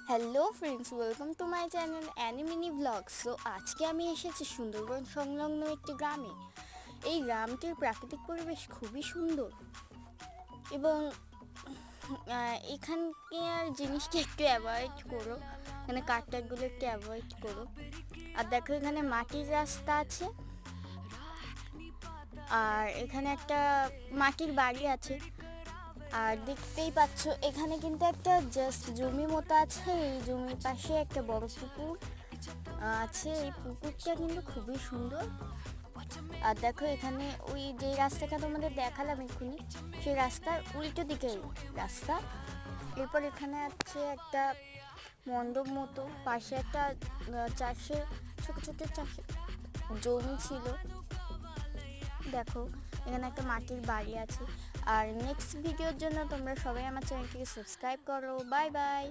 Hello friends, welcome to my channel অ্যানিমিনি blog. So আজকে আমি এসেছি সুন্দরবন সংলগ্ন একটি গ্রামে। এই গ্রামটির প্রাকৃতিক পরিবেশ খুবই সুন্দর এবং এখানকার জিনিসটা একটু অ্যাভয়েড করো, এখানে কাঠটাগুলো একটু অ্যাভয়েড করো। আর দেখো, এখানে মাটির রাস্তা আছে আর এখানে একটা মাটির বাড়ি আছে। আর দেখতেই পাচ্ছ এখানে কিন্তু একটা জাস্ট জমি মতো আছে। এই জমির পাশে একটা বড় পুকুর আছে। এই পুকুরটা কিন্তু খুবই সুন্দর। আর দেখো, এখানে ওই যে রাস্তাটা তোমাদের দেখালাম এক্ষুনি, সেই রাস্তার উল্টো দিকে রাস্তা। এরপর এখানে আছে একটা মণ্ডপ মতো, পাশে একটা চাষের ছোট ছোট চাষের জমি ছিল। দেখো, এখানে একটা মাটির বাড়ি আছে। আর নেক্সট ভিডিওর জন্য তোমরা সবাই আমার চ্যানেলটিকে সাবস্ক্রাইব করো। Bye bye.